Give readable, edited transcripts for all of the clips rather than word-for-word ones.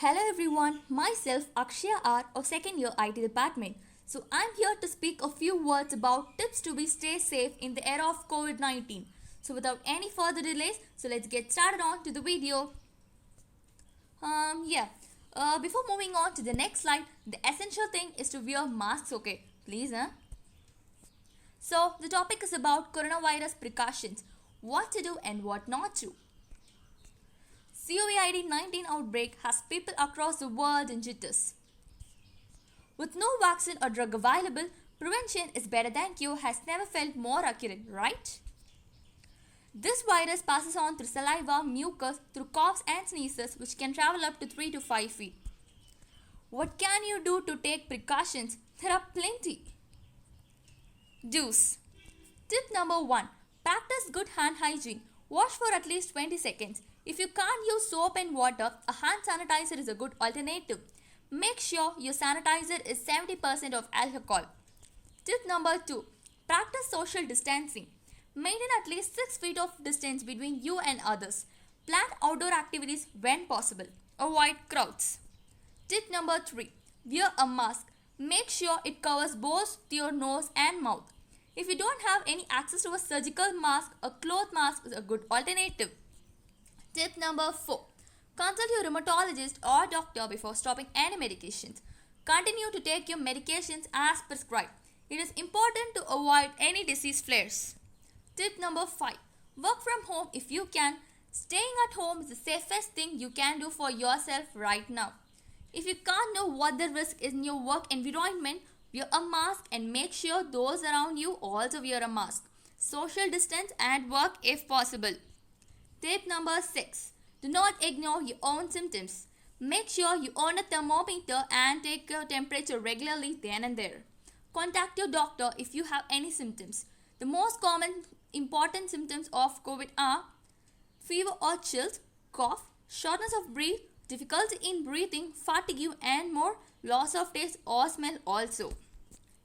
Hello everyone, myself Akshaya R of second year IT department. So I'm here to speak a few words about tips to be stay safe in the era of COVID-19. So without any further delays, let's get started on to the video. Before moving on to the next slide, the essential thing is to wear masks, okay? Please, huh? So the topic is about coronavirus precautions, what to do and what not to. COVID-19 outbreak has people across the world in jitters. With no vaccine or drug available, prevention is better than cure has never felt more accurate, right? This virus passes on through saliva, mucus, through coughs and sneezes, which can travel up to 3 to 5 feet. What can you do to take precautions? There are plenty. Do's. Tip number 1. Practice good hand hygiene. Wash for at least 20 seconds. If you can't use soap and water, a hand sanitizer is a good alternative. Make sure your sanitizer is 70% of alcohol. Tip number 2. Practice social distancing. Maintain at least 6 feet of distance between you and others. Plan outdoor activities when possible. Avoid crowds. Tip number 3. Wear a mask. Make sure it covers both your nose and mouth. If you don't have any access to a surgical mask, a cloth mask is a good alternative. Tip number 4. Consult your rheumatologist or doctor before stopping any medications. Continue to take your medications as prescribed. It is important to avoid any disease flares. Tip number 5. Work from home if you can. Staying at home is the safest thing you can do for yourself right now. If you can't know what the risk is in your work environment, wear a mask and make sure those around you also wear a mask. Social distance at work if possible. Tip number 6. Do not ignore your own symptoms. Make sure you own a thermometer and take your temperature regularly then and there. Contact your doctor if you have any symptoms. The most common important symptoms of COVID are fever or chills, cough, shortness of breath, difficulty in breathing, fatigue and more, loss of taste or smell also.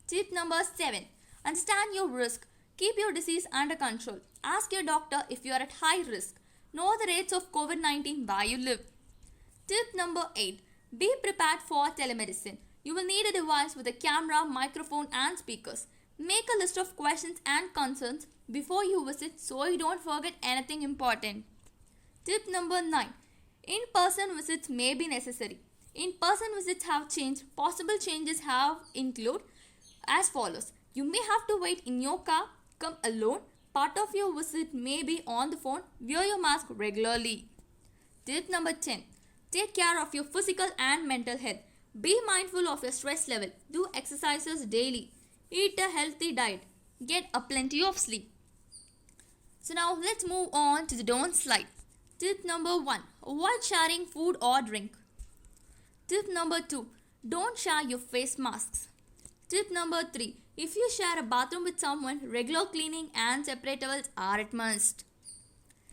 Tip number 7. Understand your risk. Keep your disease under control. Ask your doctor if you are at high risk. Know the rates of COVID-19 where you live. Tip number 8. Be prepared for telemedicine. You will need a device with a camera, microphone and speakers. Make a list of questions and concerns before you visit so you don't forget anything important. Tip number 9. In-person visits may be necessary. In-person visits have changed. Possible changes have include as follows. You may have to wait in your car, come alone. Part of your visit may be on the phone. Wear your mask regularly. Tip number 10. Take care of your physical and mental health. Be mindful of your stress level. Do exercises daily. Eat a healthy diet. Get a plenty of sleep. So now let's move on to the don't slide. Tip number 1. Avoid sharing food or drink. Tip number 2. Don't share your face masks. Tip number 3. If you share a bathroom with someone, regular cleaning and separate towels are a must.